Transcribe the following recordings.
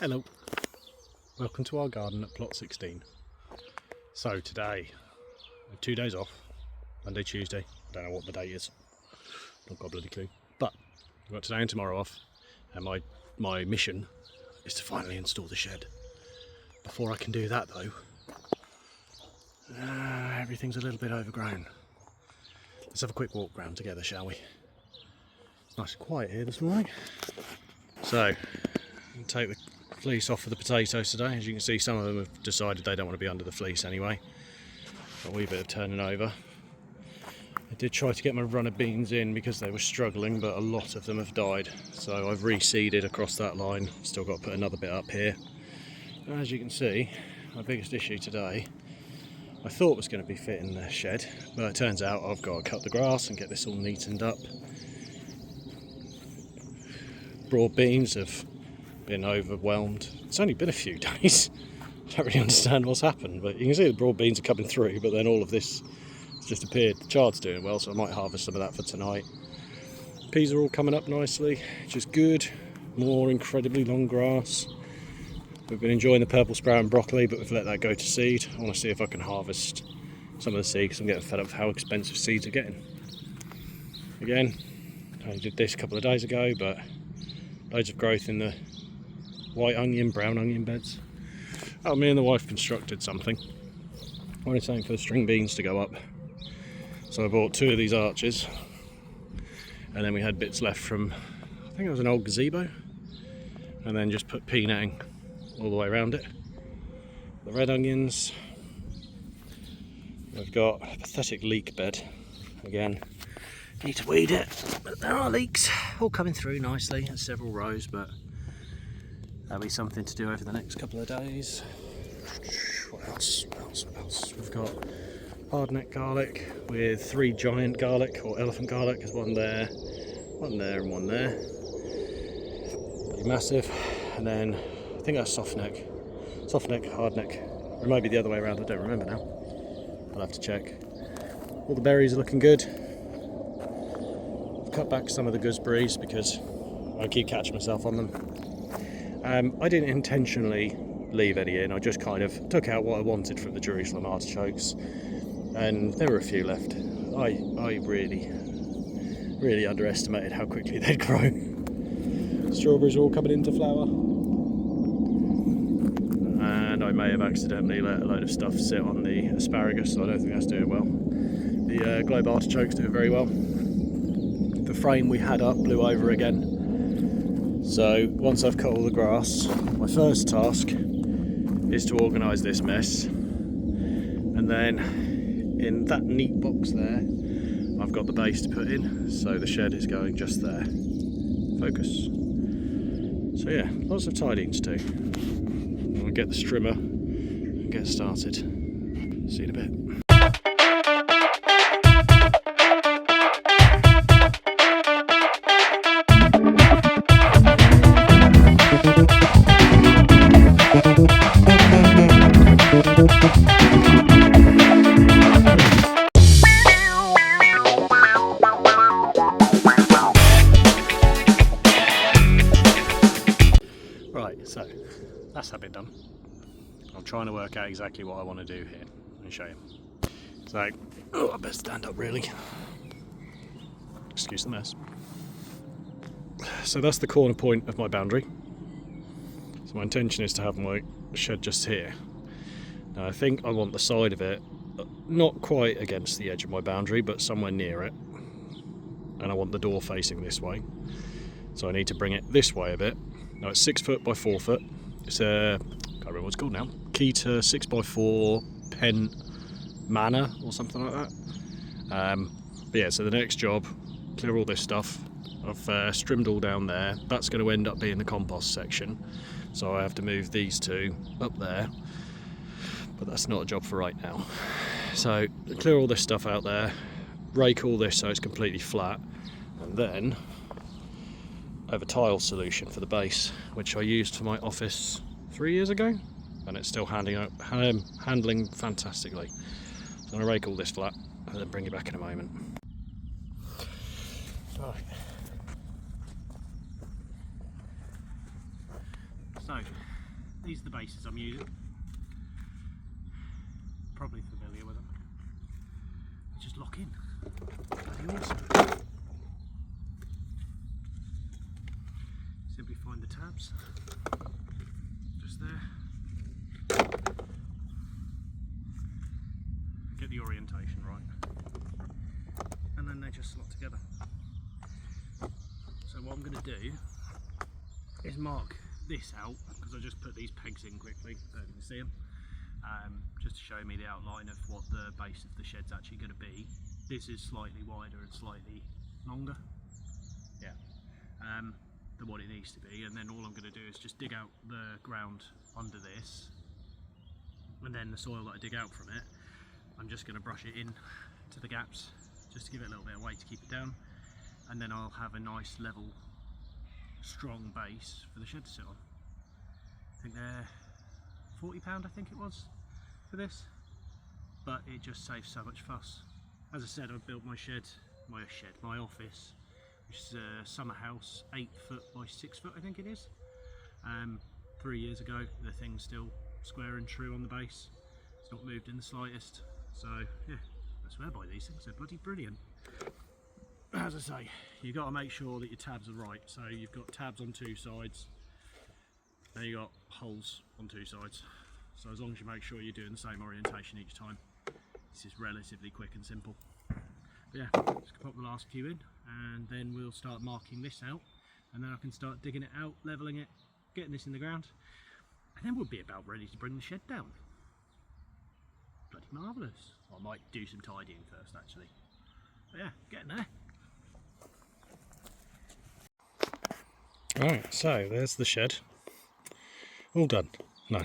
Hello, welcome to our garden at plot 16. So today, I have 2 days off, Monday, Tuesday, I don't know what the date is, not got a bloody clue, but I've got today and tomorrow off, and my mission is to finally install the shed. Before I can do that though, everything's a little bit overgrown. Let's have a quick walk round together, shall we? Nice and quiet here this morning. So, I'll take the fleece off of the potatoes today. As you can see, some of them have decided they don't want to be under the fleece anyway. Got a wee bit of turning over. I did try to get my runner beans in because they were struggling, but a lot of them have died. So I've reseeded across that line. Still got to put another bit up here. And as you can see, my biggest issue today, I thought was going to be fitting the shed, but it turns out I've got to cut the grass and get this all neatened up. Broad beans have been overwhelmed. It's only been a few days. I don't really understand what's happened, but you can see the broad beans are coming through, but then all of this has just appeared. The chard's doing well, so I might harvest some of that for tonight. Peas are all coming up nicely, which is good. More incredibly long grass. We've been enjoying the purple sprout and broccoli, but we've let that go to seed. I want to see if I can harvest some of the seed because I'm getting fed up with how expensive seeds are getting. Again, I did this a couple of days ago, but loads of growth in the white onion, brown onion beds. Oh, me and the wife constructed something. I wanted something for the string beans to go up. So I bought 2 of these arches. And then we had bits left from, I think it was an old gazebo. And then just put pea netting all the way around it. The red onions. We've got a pathetic leek bed. Again, need to weed it, but there are leaks all coming through nicely in several rows, but that'll be something to do over the next couple of days. What else? We've got hardneck garlic with 3 giant garlic, or elephant garlic. There's one there, and one there. Pretty massive. And then I think that's softneck, hardneck. Or it might be the other way around, I don't remember now. I'll have to check. All the berries are looking good. I've cut back some of the gooseberries because I keep catching myself on them. I didn't intentionally leave any in, I just kind of took out what I wanted from the Jerusalem artichokes, and there were a few left. I really underestimated how quickly they'd grow. Strawberries are all coming into flower, and I may have accidentally let a load of stuff sit on the asparagus, so I don't think that's doing well. The globe artichokes do very well. The frame we had up blew over again. So once I've cut all the grass, my first task is to organise this mess, and then in that neat box there I've got the base to put in, so the shed is going just there. Focus. So yeah, lots of tidying to do. I'll get the strimmer and get started. See you in a bit. Right, so that's that bit done. I'm trying to work out exactly what I want to do here and show you. So, I better stand up really. Excuse the mess. So that's the corner point of my boundary. So my intention is to have my shed just here. Now I think I want the side of it not quite against the edge of my boundary, but somewhere near it. And I want the door facing this way. So I need to bring it this way a bit. Now it's 6 foot by 4 foot. It's a, can't remember what it's called now. Keter 6x4 pen manor or something like that. But yeah, so the next job, clear all this stuff. I've trimmed all down there. That's going to end up being the compost section. So I have to move these 2 up there. But that's not a job for right now. So clear all this stuff out there, rake all this so it's completely flat, and then I have a tile solution for the base, which I used for my office 3 years ago, and it's still handling fantastically. So I'm going to rake all this flat and then bring it back in a moment. Right. So these are the bases I'm using. Probably familiar with them. Just lock in. Bloody awesome. Simply find the tabs. Just there. Get the orientation right. And then they just slot together. So what I'm going to do is mark this out, because I just put these pegs in quickly so you can see them, just to show me the outline of what the base of the shed's actually going to be. This is slightly wider and slightly longer, yeah, than what it needs to be, and then all I'm going to do is just dig out the ground under this, and then the soil that I dig out from it, I'm just going to brush it in to the gaps just to give it a little bit of weight to keep it down, and then I'll have a nice level strong base for the shed to sit on. I think they're £40 I think it was for this, but it just saves so much fuss. As I said, I've built my office, which is a summer house, 8 foot by 6 foot I think it is. 3 years ago. The thing's still square and true on the base. It's not moved in the slightest. So yeah, I swear by these things, they're bloody brilliant. As I say, you've got to make sure that your tabs are right. So you've got tabs on 2 sides, and you've got holes on 2 sides. So as long as you make sure you're doing the same orientation each time, this is relatively quick and simple. But yeah, just pop the last few in, and then we'll start marking this out, and then I can start digging it out, levelling it, getting this in the ground, and then we'll be about ready to bring the shed down. Bloody marvellous. I might do some tidying first actually. But yeah, getting there. Right, so there's the shed. All done. No.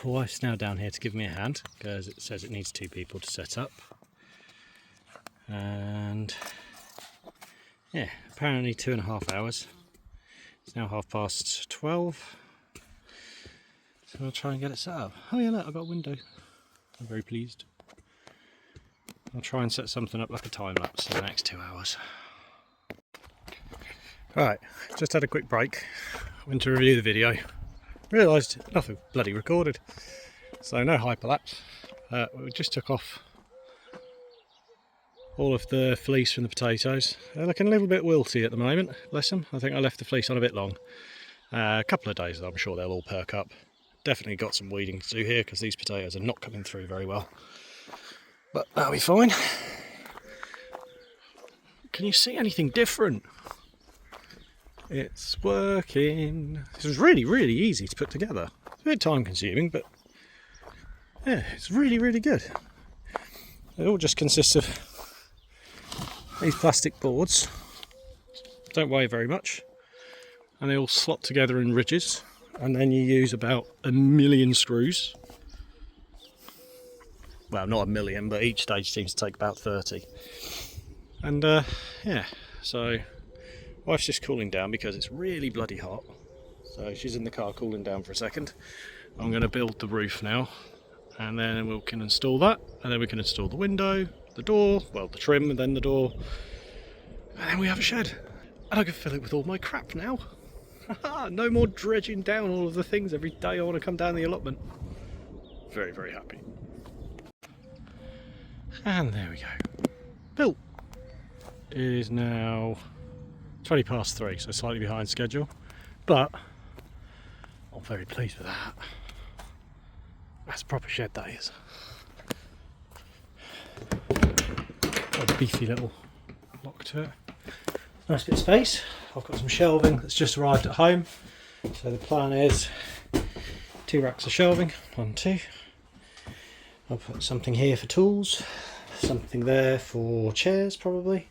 My wife's now down here to give me a hand because it says it needs 2 people to set up. And yeah, apparently 2.5 hours. It's now 12:30. So I'll try and get it set up. Oh yeah, look, I've got a window. I'm very pleased. I'll try and set something up like a time lapse in the next 2 hours. Right, just had a quick break. Went to review the video. Realised nothing bloody recorded. So no hyperlapse. We just took off all of the fleece from the potatoes. They're looking a little bit wilty at the moment, bless them. I think I left the fleece on a bit long. A couple of days I'm sure they'll all perk up. Definitely got some weeding to do here because these potatoes are not coming through very well. But that'll be fine. Can you see anything different? It's working. This was really, really easy to put together. It's a bit time consuming, but yeah, it's really, really good. It all just consists of these plastic boards. Don't weigh very much. And they all slot together in ridges. And then you use about 1,000,000 screws. Well, not 1,000,000, but each stage seems to take about 30. And yeah, so wife's just cooling down because it's really bloody hot. So she's in the car cooling down for a second. I'm going to build the roof now, and then we can install that, and then we can install the window, the door, well, the trim, and then the door, and then we have a shed. And I can fill it with all my crap now. No more dredging down all of the things every day I want to come down the allotment. Very, very happy. And there we go. Built. It is now 3:20, so slightly behind schedule, but I'm very pleased with that. That's a proper shed, that is. Got a beefy little lock to it. Nice bit of space. I've got some shelving that's just arrived at home. So the plan is 2 racks of shelving, 1, 2. I'll put something here for tools, something there for chairs probably.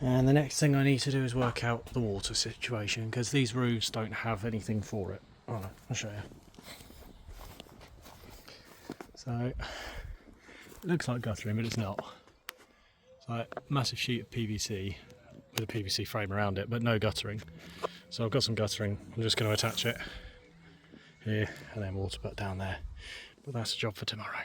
And the next thing I need to do is work out the water situation, because these roofs don't have anything for it. Oh no, I'll show you. So it looks like guttering, but it's not. It's like a massive sheet of PVC with a PVC frame around it, but no guttering. So I've got some guttering. I'm just going to attach it here and then water put down there. But that's a job for tomorrow.